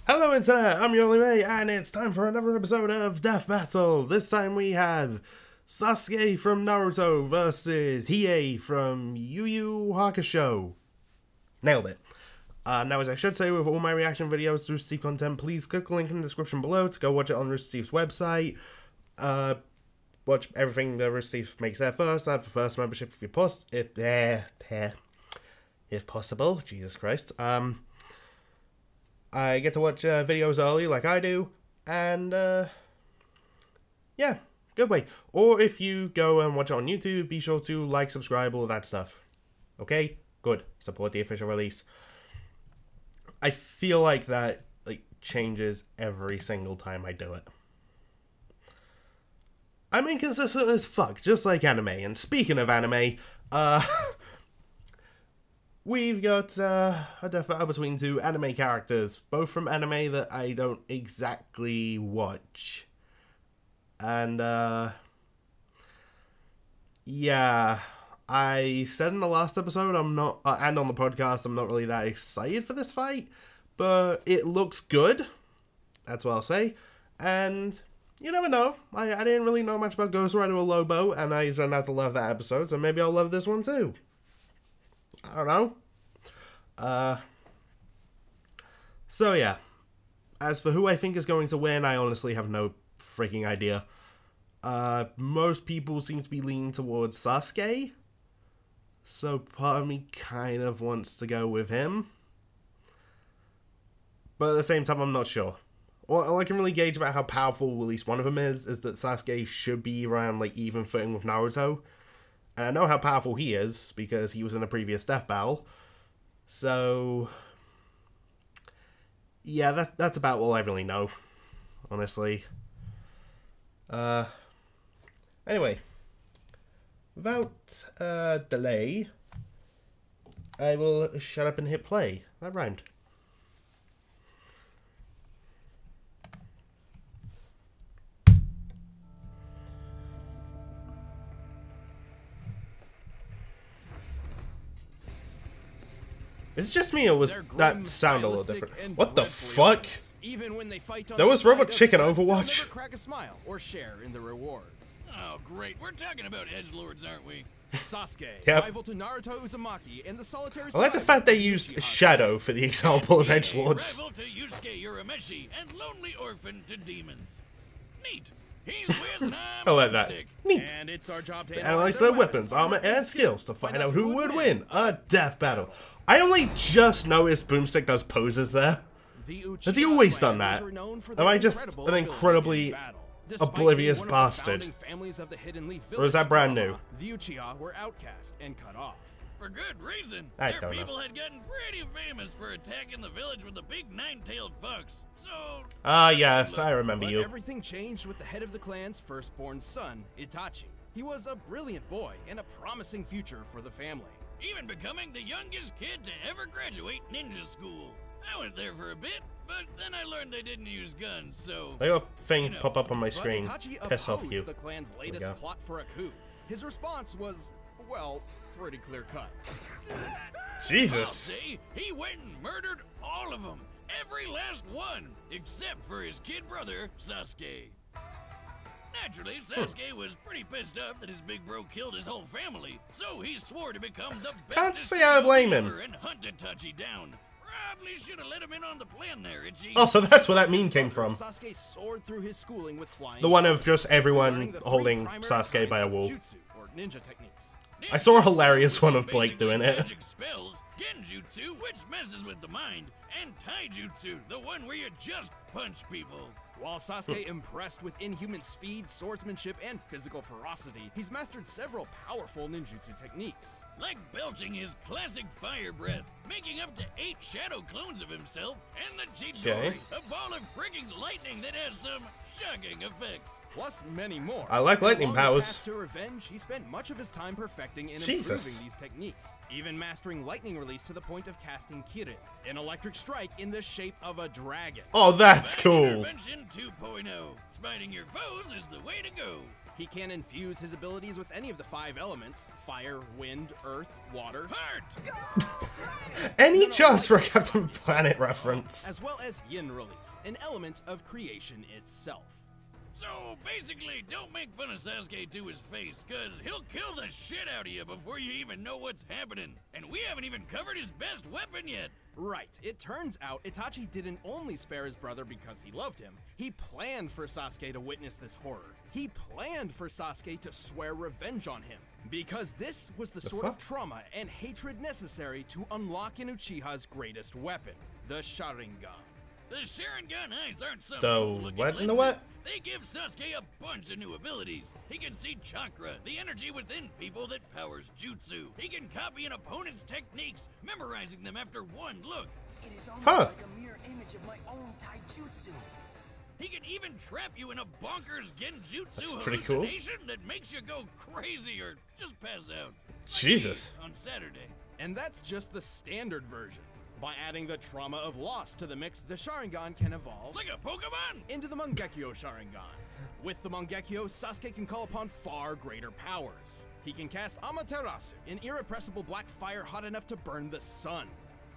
Hello Internet, I'm Yolimay, and it's time for another episode of Death Battle. This time we have Sasuke from Naruto versus Hiei from Yu Yu Hakusho. Nailed it. Now, as I should say with all my reaction videos to Rooster Teeth content, please click the link in the description below to go watch it on Rooster Teeth's website. Watch everything that Rooster Teeth makes there first. Have the first membership if possible. Jesus Christ. I get to watch videos early like I do, and yeah, good way. Or if you go and watch it on YouTube, be sure to like, subscribe, all of that stuff. Okay? Good. Support the official release. I feel like that changes every single time I do it. I'm inconsistent as fuck, just like anime. And speaking of anime, we've got a death battle between two anime characters, both from anime that I don't exactly watch. And, yeah, I said in the last episode I'm not, and on the podcast, I'm not really that excited for this fight, but it looks good. That's what I'll say. And you never know. I didn't really know much about Ghost Rider or Lobo, and I turned out to love that episode, so maybe I'll love this one too. I don't know. So yeah. As for who I think is going to win, I honestly have no freaking idea. Most people seem to be leaning towards Sasuke, so part of me kind of wants to go with him. But at the same time, I'm not sure. All I can really gauge about how powerful at least one of them is that Sasuke should be around even footing with Naruto. And I know how powerful he is, because he was in a previous death battle. So yeah, that's about all I really know, honestly. Anyway, without delay, I will shut up and hit play. That rhymed. Is it just me, or was that sound a little different? What the fuck? There was Robot Chicken Overwatch. Crack a smile or share in the reward. Oh, great. We're talking about edgelords, aren't we? Sasuke, Yep. rival to Naruto Uzumaki and the solitary. I like the fact they used Shadow for the example of edgelords. Rival to Yusuke Urameshi and lonely orphan to demons. Neat. He's with an I like that. Neat. And it's our job To analyze their weapons, armor, and skills to find out who would win a death battle. I only just noticed Boomstick does poses there. Has he always done that? Am I just an incredibly oblivious bastard? Or is that brand new? The Uchiha were outcast and cut off. For good reason. I Their don't know. people had gotten pretty famous for attacking the village with the big nine-tailed fox. So Ah, yes, I remember But you. everything changed with the head of the clan's firstborn son, Itachi. He was a brilliant boy and a promising future for the family. even becoming the youngest kid to ever graduate ninja school. I went there for a bit, but then I learned they didn't use guns, so I got a thing pop up on my But screen. Itachi Piss off opposed you. the clan's we latest go. plot for a coup. His response was, well, pretty clear-cut. I'll Jesus. say he went and murdered all of them. Every last one, except for his kid brother, Sasuke. Naturally, Sasuke was pretty pissed off that his big bro killed his whole family, so he swore to become the best. Can't say I blame him. And hunt Itachi down. Probably should have let him in on the plan there, Ichi. Oh, so that's where that meme came from. Sasuke soared through his schooling with flying. The one of just learning everyone the three holding primary Sasuke by a kinds of wall. jutsu, or ninja techniques. I saw a hilarious one of Blake doing it. Magic spells, genjutsu, which messes with the mind, and taijutsu, the one where you just punch people. While Sasuke impressed with inhuman speed, swordsmanship, and physical ferocity, he's mastered several powerful ninjutsu techniques. Like belching his classic fire breath, making up to 8 shadow clones of himself, and the Chidori, Okay. a ball of freaking lightning that has some shocking effects. Plus many more. I like lightning Along the powers. path to revenge, he spent much of his time perfecting and Jesus. improving these techniques, even mastering lightning release to the point of casting Kirin, an electric strike in the shape of a dragon. Oh, that's Bad cool. Intervention 2.0. Smiting your foes is the way to go. He can infuse his abilities with any of the 5 elements: fire, wind, earth, water, Heart! Any chance for a Captain Planet reference? as well as yin release, an element of creation itself. So basically, don't make fun of Sasuke to his face, cause he'll kill the shit out of you before you even know what's happening. And we haven't even covered his best weapon yet. Right, it turns out Itachi didn't only spare his brother because he loved him. He planned for Sasuke to witness this horror. He planned for Sasuke to swear revenge on him, because this was the sort of trauma and hatred necessary to unlock in Uchiha's greatest weapon, the Sharingan. The Sharingan eyes aren't some The cool-looking what in the lenses. what? They give Sasuke a bunch of new abilities. He can see chakra, the energy within people that powers jutsu. He can copy an opponent's techniques, memorizing them after one look. It is almost Huh. like a mirror image of my own taijutsu. He can even trap you in a bonkers genjutsu That's pretty cool. hallucination that makes you go crazy or just pass out. Like Jesus. me on Saturday. And that's just the standard version. By adding the trauma of loss to the mix, the Sharingan can evolve Like a Pokemon! into the Mangekyo Sharingan. With the Mangekyo, Sasuke can call upon far greater powers. He can cast Amaterasu, an irrepressible black fire hot enough to burn the sun.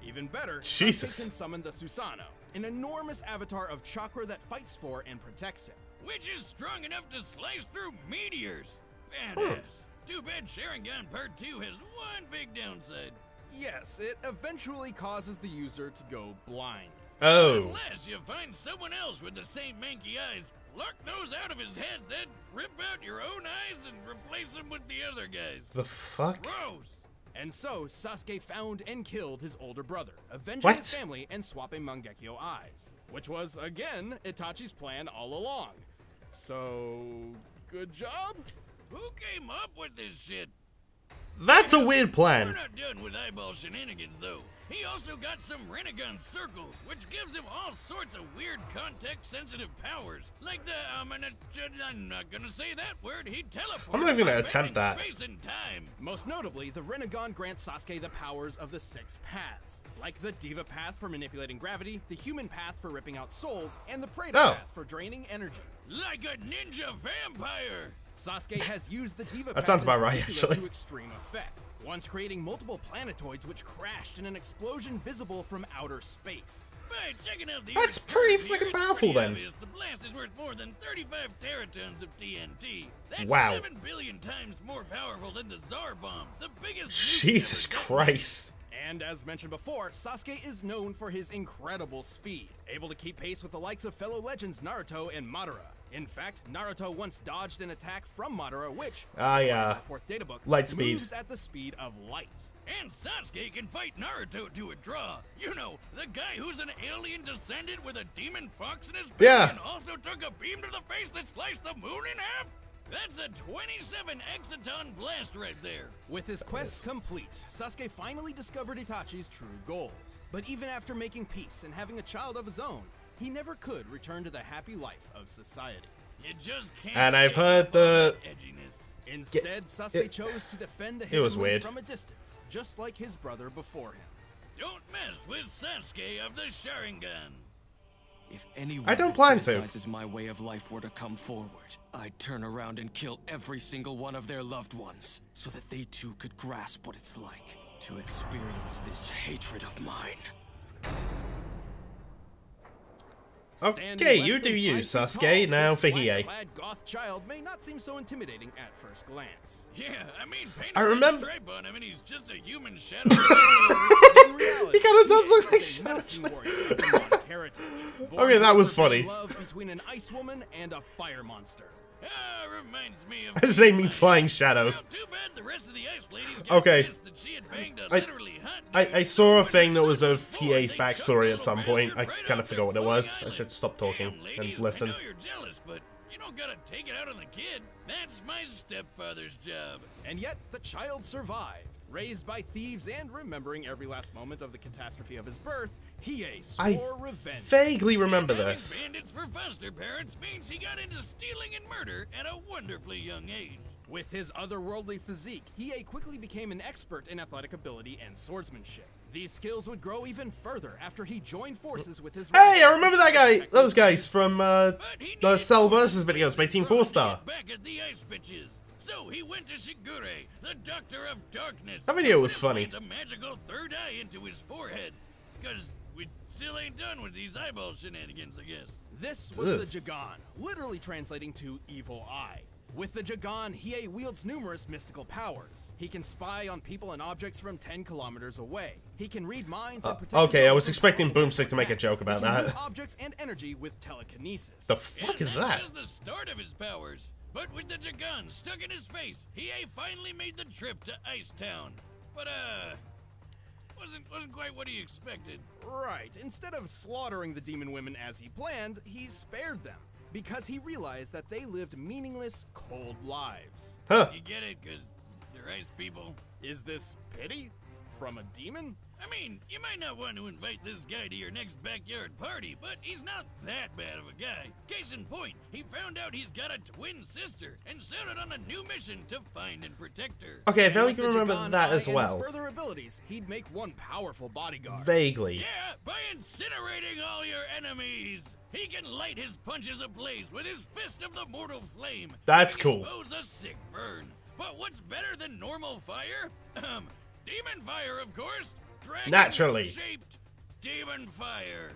Even better, Jesus. Sasuke can summon the Susanoo, an enormous avatar of chakra that fights for and protects him. Which is strong enough to slice through meteors. Badass. Too bad Sharingan Part 2 has one big downside. Yes, it eventually causes the user to go blind. Oh. Unless you find someone else with the same manky eyes, pluck those out of his head, then rip out your own eyes and replace them with the other guys. The fuck? Gross. And so, Sasuke found and killed his older brother, avenging What? his family and swapping Mangekyo eyes. Which was, again, Itachi's plan all along. So, good job? Who came up with this shit? That's a weird We're plan. not done with eyeball shenanigans, though. He also got some Rinnegan circles, which gives him all sorts of weird context-sensitive powers. Like the, I'm not gonna say that word, he teleports. I'm not even gonna attempt that. Space and time. Most notably, the Rinnegan grants Sasuke the powers of the 6 paths, like the Diva path for manipulating gravity, the Human path for ripping out souls, and the Preta Oh. path for draining energy. Like a ninja vampire. Sasuke has used the Diva That path sounds in about right, particular actually. to extreme effect, once creating multiple planetoids which crashed in an explosion visible from outer space. By checking out the That's Earth's pretty curve here, freaking it's powerful, pretty then. obvious the blast is worth more than 35 teratons of TNT. That's Wow. 7 billion times more powerful than the Tsar bomb, the biggest. nuke Jesus ever detonated. Christ. And as mentioned before, Sasuke is known for his incredible speed, able to keep pace with the likes of fellow legends Naruto and Madara. In fact, Naruto once dodged an attack from Madara, which, Yeah. the 4th data book, Light speed. moves at the speed of light. And Sasuke can fight Naruto to a draw. You know, the guy who's an alien descendant with a demon fox in his back Yeah. and also took a beam to the face that sliced the moon in half? That's a 27 exaton blast right there. With his quest complete, Sasuke finally discovered Itachi's true goals. But even after making peace and having a child of his own, he never could return to the happy life of society. You just can't. And I've shake heard up the- on that edginess. Instead, Sasuke it- chose to defend the it hidden was moon weird. from a distance, just like his brother before him. Don't mess with Sasuke of the Sharingan. If anyone I don't who plan to. criticizes my way of life were to come forward, I'd turn around and kill every single one of their loved ones, so that they too could grasp what it's like to experience this hatred of mine. Standing Okay, less you than do you, 5 feet Sasuke. tall, Now this for Hiei. black-clad goth child may not seem so intimidating at first glance. Yeah, I mean, paint I a red remember- stripe on him and he's just a human shadow. In reality, He kinda does Hiei look like is a Shadow menacing Swords. warrior of demonic heritage, born Okay, to that was forbidden funny. Love between an ice woman and a fire monster. Reminds me of His name means flying shadow. Well, too bad the rest of the ice ladies got Okay. pissed that she had banged a I- literally hot I dude. saw a When thing that her was son of born, Hiei's they backstory shoved the at some little point. I bastard right kind off of forgot what it their was. floating I should island. stop talking Damn, and ladies, listen. I know you're jealous, but you don't gotta take it out on the kid. That's my stepfather's job. And yet, the child survived. Raised by thieves and remembering every last moment of the catastrophe of his birth, Hiei I swore revenge. vaguely remember Having this. bandits for foster parents means he got into stealing and murder at a wonderfully young age. With his otherworldly physique, Hiei quickly became an expert in athletic ability and swordsmanship. These skills would grow even further after he joined forces with his Hey, I rival, remember that guy, Protecting those guys from But he the needed Cell someone Versus videos by Team to 4-Star. get back at the ice bitches. So he went to Shigure, the Doctor of Darkness. That video was to funny. plant a magical third eye into his forehead. Because we still ain't done with these eyeball shenanigans, I guess. This was Ugh. the Jagan, literally translating to evil eye. With the Jagan, Hiei wields numerous mystical powers. He can spy on people and objects from 10 kilometers away. He can read minds and protect okay, his I own was from expecting powerful Boomstick to make a attacks. joke about He can that. move objects and energy with telekinesis. The fuck And is that's that? just the start of his powers. But with the Jagan stuck in his face, Hiei finally made the trip to Ice Town. But wasn't quite what he expected. Right. Instead of slaughtering the demon women as he planned, he spared them. Because he realized that they lived meaningless, cold lives. Huh. You get it? Because they're ice people. Is this pity? From a demon? I mean, you might not want to invite this guy to your next backyard party, but he's not that bad of a guy. Case in point, he found out he's got a twin sister and set out on a new mission to find and protect her. Okay, I vaguely With can the remember Jagan that Eye as and well. his further abilities, he'd make one powerful bodyguard. Vaguely. Yeah, by incinerating all your enemies. He can light his punches ablaze with his fist of the mortal flame. That's and cool. expose a sick burn. But what's better than normal fire? Demon fire, of course. Naturally. Shaped demon fire.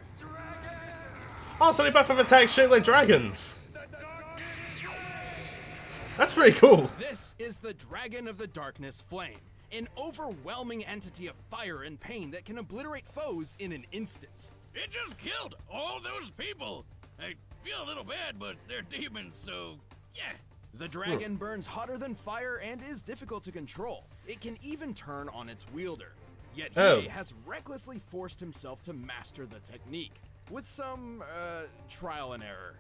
Oh, so they both have attacks shaped like dragons. That's pretty cool. This is the Dragon of the Darkness Flame, an overwhelming entity of fire and pain that can obliterate foes in an instant. It just killed all those people. I feel a little bad, but they're demons, so yeah. The dragon burns hotter than fire and is difficult to control. It can even turn on its wielder. Yet he has recklessly forced himself to master the technique, with some, trial and error.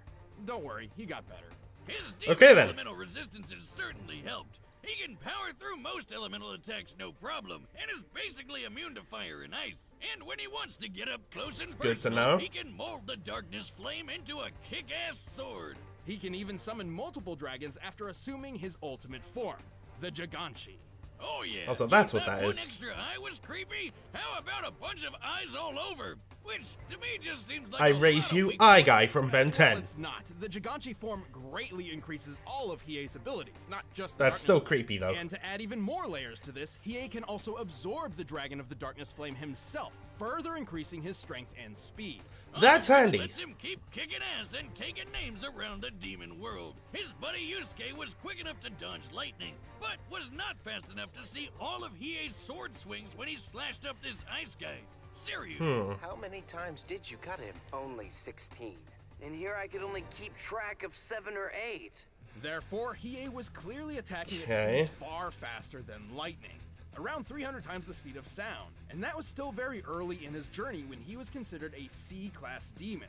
Don't worry, he got better. His demon Okay, then. elemental resistance has certainly helped. He can power through most elemental attacks no problem, and is basically immune to fire and ice. And when he wants to get up close and good to personal, know. he can mold the darkness flame into a kick-ass sword. He can even summon multiple dragons after assuming his ultimate form, the Jaganshi. Oh yeah. Oh, so You that's what thought that one is. extra eye was creepy? How about a bunch of eyes all over? Which to me just seems like I a lot raise of you, weak Eye points. Guy from Ben Well, 10. it's not. The Jaganshi form greatly increases all of Hiei's abilities, not just the That's Darkness still Flame. creepy, though. And to add even more layers to this, Hiei can also absorb the Dragon of the Darkness Flame himself, further increasing his strength and speed. That's Which handy. Lets him keep kicking ass and taking names around the demon world. His buddy Yusuke was quick enough to dodge lightning, but was not fast enough to see all of Hiei's sword swings when he slashed up this ice guy. Serious. How many times did you cut him? Only 16. And here I could only keep track of 7 or 8. Therefore, Hiei was clearly attacking at Okay. speeds far faster than lightning, around 300 times the speed of sound, and that was still very early in his journey when he was considered a C-class demon.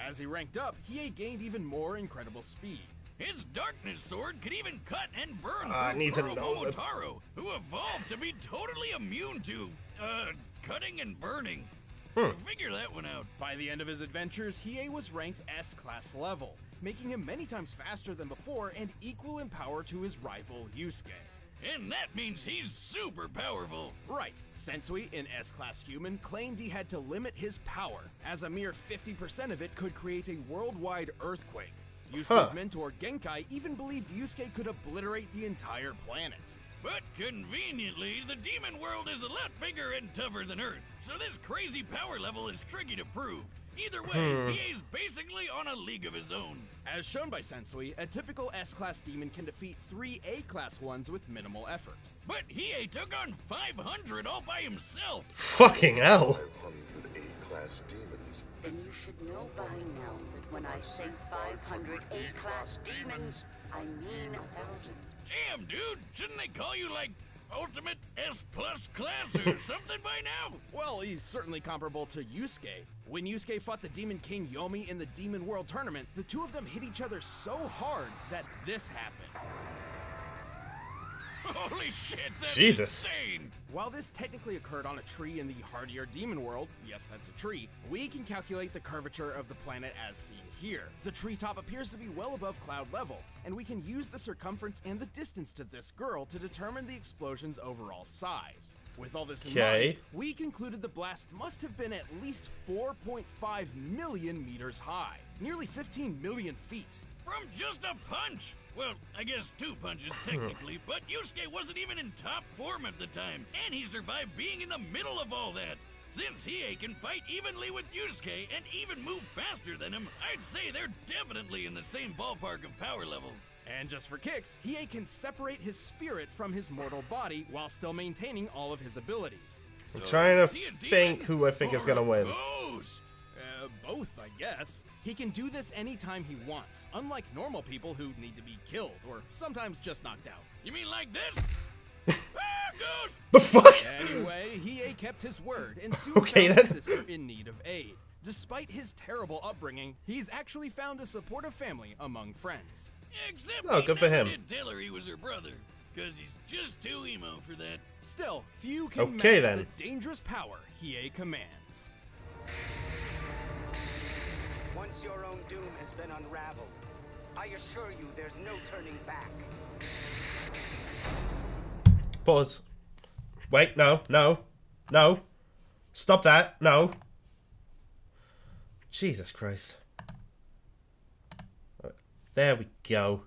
As he ranked up, Hiei gained even more incredible speed. His darkness sword could even cut and burn I through need to Kuro know the- Momotaro, who evolved to be totally immune to, cutting and burning. Figure that one out. By the end of his adventures, Hiei was ranked S-class level, making him many times faster than before and equal in power to his rival Yusuke. And that means he's super powerful. Right, Sensui, an S-class human, claimed he had to limit his power, as a mere 50% of it could create a worldwide earthquake. Yusuke's mentor, Genkai, even believed Yusuke could obliterate the entire planet. But conveniently, the demon world is a lot bigger and tougher than Earth, so this crazy power level is tricky to prove. Either way, Hiei's basically on a league of his own. As shown by Sensui, a typical S-class demon can defeat 3 A-class ones with minimal effort. But Hiei took on 500 all by himself. Fucking hell. 500 A-class demons. Then you should know by now that when I say 500 A-class demons, I mean 1,000. Damn, dude, shouldn't they call you like Ultimate S+ class or something by now? Well, he's certainly comparable to Yusuke. When Yusuke fought the Demon King Yomi in the Demon World Tournament, the two of them hit each other so hard that this happened. Holy shit, that's Jesus. insane. While this technically occurred on a tree in the hardier Demon World, yes, that's a tree, we can calculate the curvature of the planet as seen here. The treetop appears to be well above cloud level, and we can use the circumference and the distance to this girl to determine the explosion's overall size. With all this in Okay. mind, we concluded the blast must have been at least 4.5 million meters high, nearly 15 million feet. From just a punch! Well, I guess 2 punches technically, but Yusuke wasn't even in top form at the time, and he survived being in the middle of all that. Since Hiei can fight evenly with Yusuke and even move faster than him, I'd say they're definitely in the same ballpark of power level. And just for kicks, Hiei can separate his spirit from his mortal body while still maintaining all of his abilities. I'm trying to Is he a think demon who I think is or gonna a win. ghost? Both, I guess. He can do this anytime he wants, unlike normal people who need to be killed or sometimes just knocked out. You mean like this? Ah, ghost! The fuck? Anyway, Hiei kept his word and soon Okay, found his then. sister in need of aid. Despite his terrible upbringing, he's actually found a supportive family among friends. Except Oh, he good for never him. did tell her he was her brother, because he's just too emo for that. Still, few can Okay, match then. the dangerous power Hiei commands. Once your own doom has been unraveled, I assure you there's no turning back. Pause. Wait, no, no, no. Stop that, no. Jesus Christ. There we go.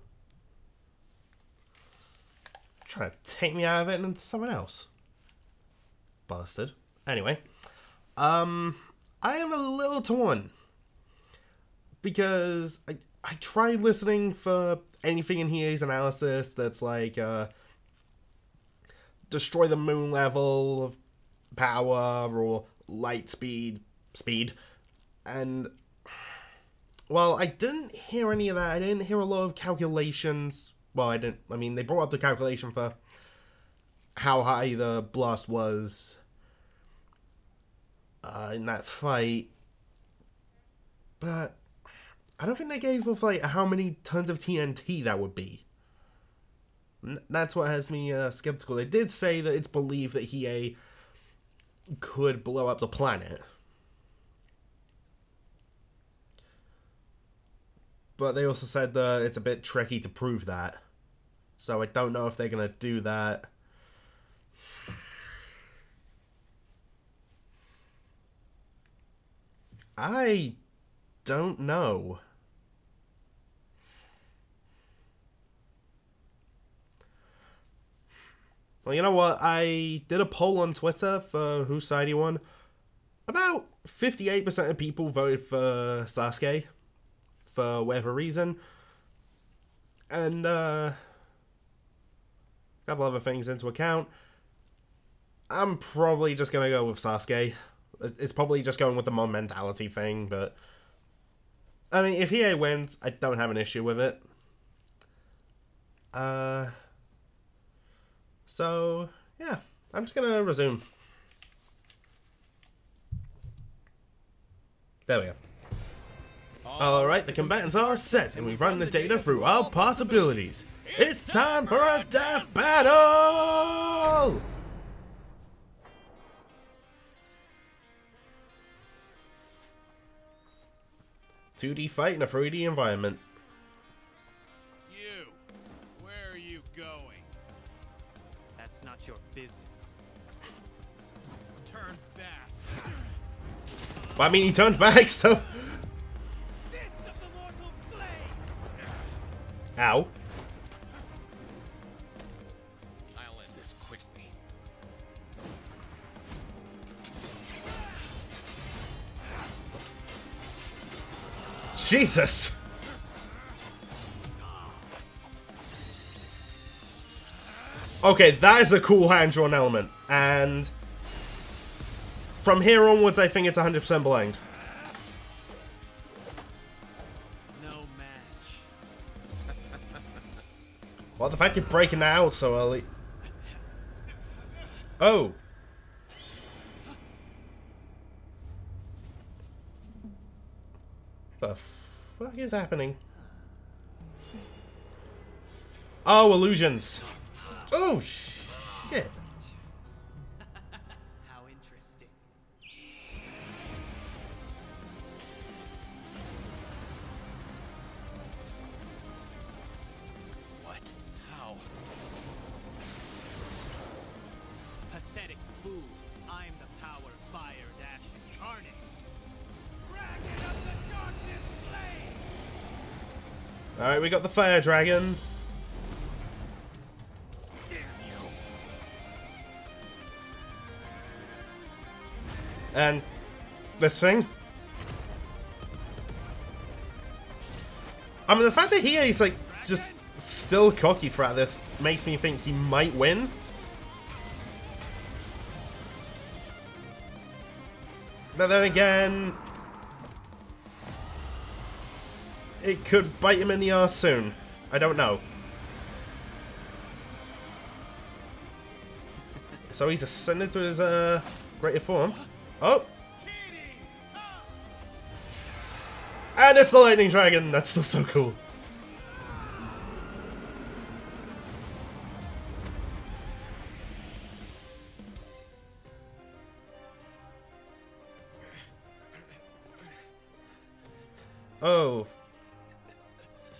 Trying to take me out of it and into someone else. Bastard. Anyway. I am a little torn. Because I tried listening for anything in Hiei's analysis that's like, destroy the moon level of power or light speed, and well, I didn't hear any of that. I didn't hear a lot of calculations. Well, I mean, they brought up the calculation for how high the blast was in that fight, but I don't think they gave of like how many tons of TNT that would be. That's what has me skeptical. They did say that it's believed that Hiei could blow up the planet. But they also said that it's a bit tricky to prove that. So I don't know if they're going to do that. I don't know. Well, you know what? I did a poll on Twitter for whose side he won. About 58% of people voted for Sasuke for whatever reason. And a couple other things into account. I'm probably just going to go with Sasuke. It's probably just going with the mom mentality thing, but I mean, if Hiei wins, I don't have an issue with it. So, yeah, I'm just gonna resume. There we go. Alright, the combatants are set, and we've run the data through all possibilities. It's time for a death battle! ...2D fight in a 3D environment. You, where are you going? That's not your business. Turn back. Well, I mean, he turned back, so... Fist of the mortal flame! Ow. I'll end this quickly. Jesus! Okay, that is a cool hand-drawn element, and from here onwards, I think it's 100% blind. No match. What the fact you're breaking that out so early? Oh. The fuck is happening? Oh, illusions. Oh, shit. How interesting. What? How? Pathetic Alright, we got the fire dragon. Damn you. And this thing. I mean, the fact that Hiei's like just still cocky throughout this makes me think he might win. But then again, it could bite him in the arse soon. I don't know. So he's ascended to his greater form. Oh! And it's the lightning dragon! That's still so cool. Oh.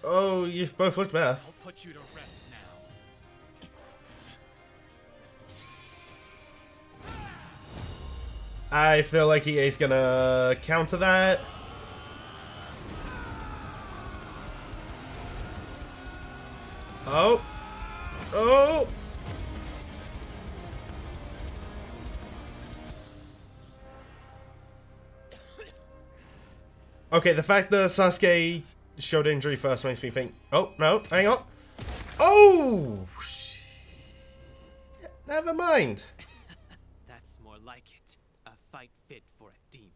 Oh, you've both looked better. I'll put you to rest now. I feel like EA's gonna counter that. Oh. Oh. Okay, the fact that Sasuke showed injury first makes me think, oh, no, hang on. Oh! Never mind. That's more like it. A fight fit for a demon.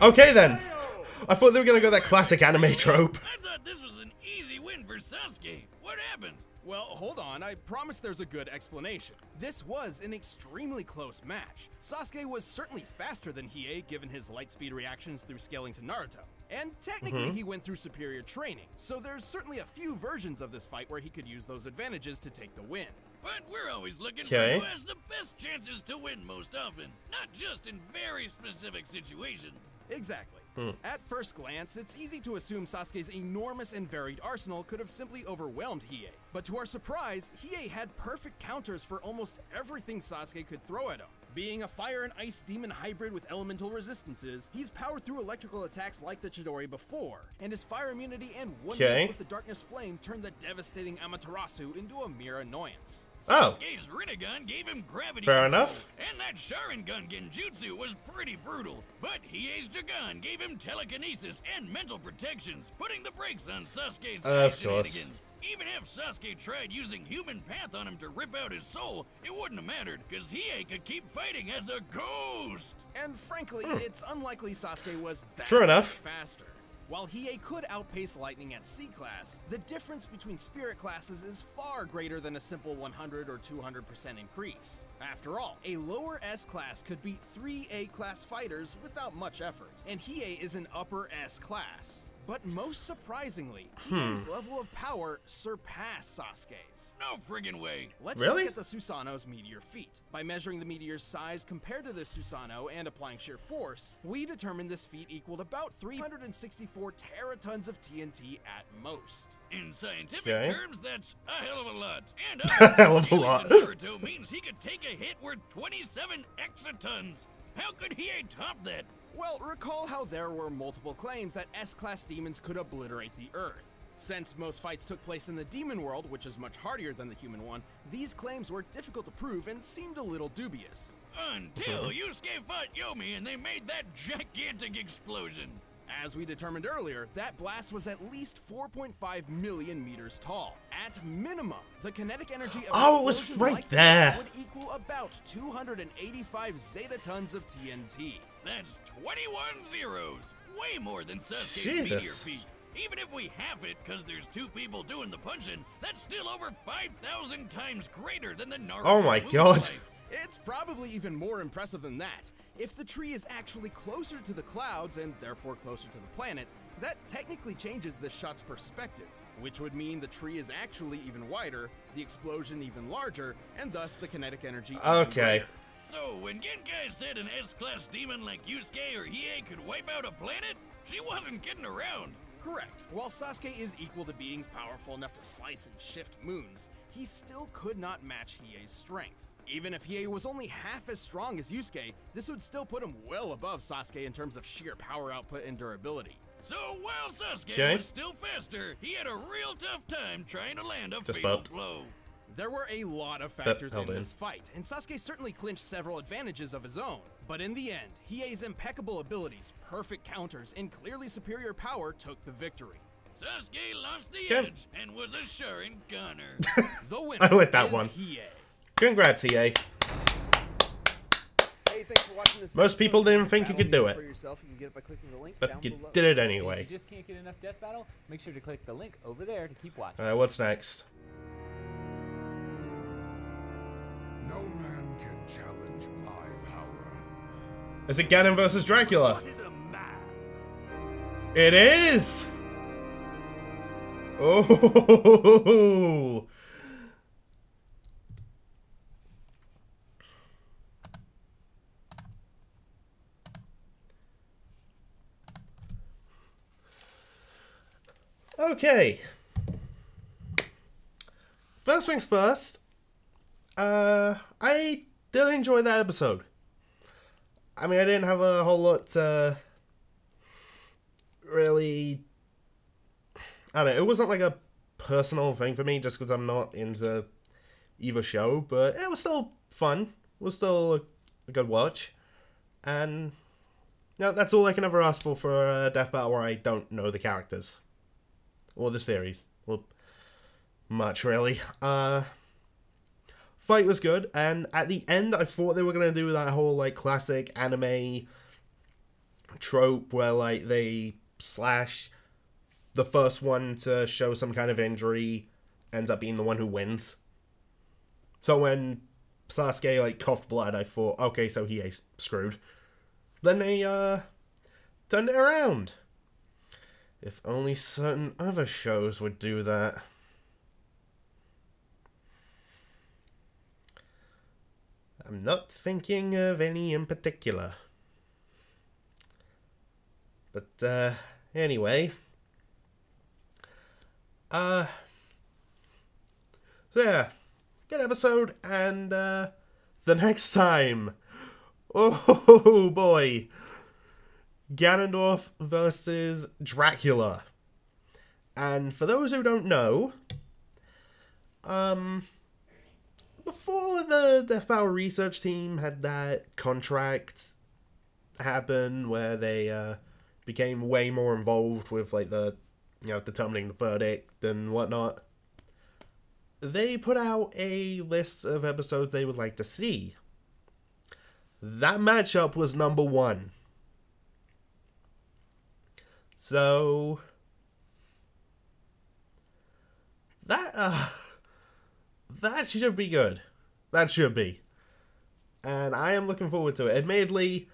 Okay then. I thought they were gonna go that classic anime trope. I thought this was an easy win for Sasuke. What happened? Well, hold on, I promise there's a good explanation. This was an extremely close match. Sasuke was certainly faster than Hiei given his light speed reactions through scaling to Naruto. And technically he went through superior training, so there's certainly a few versions of this fight where he could use those advantages to take the win. But we're always looking Okay. for who has the best chances to win most often, not just in very specific situations. Exactly. At first glance, it's easy to assume Sasuke's enormous and varied arsenal could have simply overwhelmed Hiei. But to our surprise, Hiei had perfect counters for almost everything Sasuke could throw at him. Being a fire and ice demon hybrid with elemental resistances, he's powered through electrical attacks like the Chidori before, and his fire immunity and oneness Okay. with the Darkness Flame turned the devastating Amaterasu into a mere annoyance. Oh. Sasuke's Rinnegan gave him gravity Fair control, enough. and that Sharingan Genjutsu was pretty brutal. But Hiei's Jagan gave him telekinesis and mental protections, putting the brakes on Sasuke's Of shenanigans. course. Even if Sasuke tried using Human Path on him to rip out his soul, it wouldn't have mattered, because Hiei could keep fighting as a ghost. And frankly, it's unlikely Sasuke was that True much enough. faster. While Hiei could outpace Lightning at C-Class, the difference between Spirit classes is far greater than a simple 100 or 200% increase. After all, a lower S-Class could beat 3 A-Class fighters without much effort, and Hiei is an upper S-Class. But most surprisingly, Hiei's level of power surpassed Sasuke's. No friggin' way. Let's Really? look at the Susanoo's meteor feat. By measuring the meteor's size compared to the Susanoo and applying sheer force, we determined this feat equaled about 364 teratons of TNT at most. In scientific Okay. terms, that's a hell of a lot. And A hell of a scaling lot. to Naruto means he could take a hit worth 27 exatons. How could Hiei top that? Well, recall how there were multiple claims that S-Class demons could obliterate the Earth. Since most fights took place in the demon world, which is much hardier than the human one, these claims were difficult to prove and seemed a little dubious. Until Yusuke fought Yomi and they made that gigantic explosion. As we determined earlier, that blast was at least 4.5 million meters tall. At minimum, the kinetic energy of Oh, it was explosions right like this there. would equal about 285 zetatons of TNT. That's 21 zeros. Way more than Sasuke's Jesus. meteor feat. Even if we half it, because there's 2 people doing the punching, that's still over 5,000 times greater than the Naruto Oh my move God. slice. It's probably even more impressive than that. If the tree is actually closer to the clouds and therefore closer to the planet, that technically changes the shot's perspective, which would mean the tree is actually even wider, the explosion even larger, and thus the kinetic energy even Okay. greater. So when Genkai said an S-class demon like Yusuke or Hiei could wipe out a planet, she wasn't kidding around. Correct. While Sasuke is equal to beings powerful enough to slice and shift moons, he still could not match Hiei's strength. Even if Hiei was only half as strong as Yusuke, this would still put him well above Sasuke in terms of sheer power output and durability. So while Sasuke Okay. was still faster, he had a real tough time trying to land a Just fatal burped. blow. There were a lot of factors in held in. this fight, and Sasuke certainly clinched several advantages of his own. But in the end, Hiei's impeccable abilities, perfect counters, and clearly superior power took the victory. Sasuke lost the Okay. edge and was a Sharin Gunner. The winner I like that is one. Hiei. Congrats, EA. Hey, thanks for watching this Most episode people of didn't Death think you Battle. could do For it. yourself, you can get it by clicking the link But down you below. did it If anyway. you just can't get enough Death Battle, make sure to click the link over there to keep watching. Alright, what's next? No man can challenge my power. Is it Ganon versus Dracula? What is a man? It is! Oh! Okay. First things first. I did enjoy that episode. I mean, I didn't have a whole lot really. I don't know. It wasn't like a personal thing for me, just because I'm not into either show. But it was still fun. It was still a good watch, and that's all I can ever ask for a Death Battle where I don't know the characters or the series. Well, much really. Fight was good, and at the end, I thought they were gonna do that whole like classic anime trope where like they slash the first one to show some kind of injury ends up being the one who wins. So when Sasuke like coughed blood, I thought, okay, so he is screwed. Then they turned it around. If only certain other shows would do that. I'm not thinking of any in particular. But, anyway. So yeah. Good episode, and, the next time. Oh boy. Ganondorf versus Dracula. And for those who don't know, before the Death Battle research team had that contract happen where they became way more involved with like the determining the verdict and whatnot, they put out a list of episodes they would like to see. That matchup was number 1. So that should be good. That should be. And I am looking forward to it. Admittedly,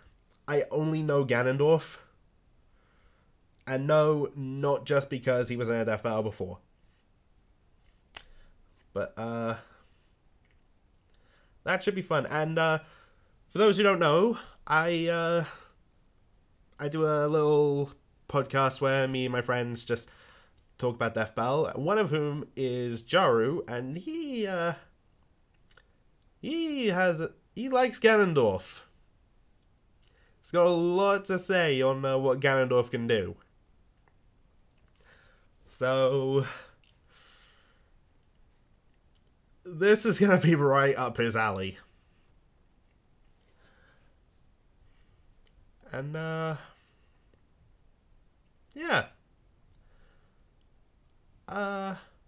I only know Ganondorf. And no, not just because he was in a Death Battle before. But, that should be fun. And, for those who don't know, I do a little podcast where me and my friends just talk about Death Battle, one of whom is Jaru, and he likes Ganondorf. He's got a lot to say on what Ganondorf can do. So this is gonna be right up his alley. And yeah.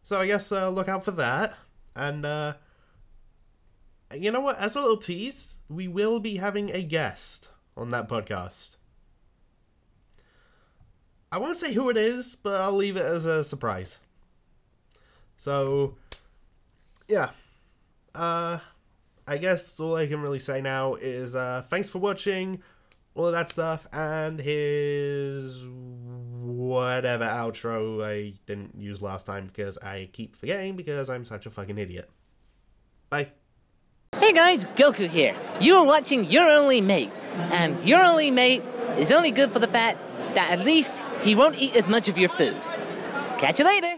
So I guess look out for that. And you know what? As a little tease, we will be having a guest on that podcast. I won't say who it is, but I'll leave it as a surprise. So yeah. I guess all I can really say now is thanks for watching, all of that stuff, and here's whatever outro I didn't use last time because I keep forgetting because I'm such a fucking idiot. Bye. Hey guys, Goku here. You're watching Your Only Mate, and Your Only Mate is only good for the fact that at least he won't eat as much of your food. Catch you later!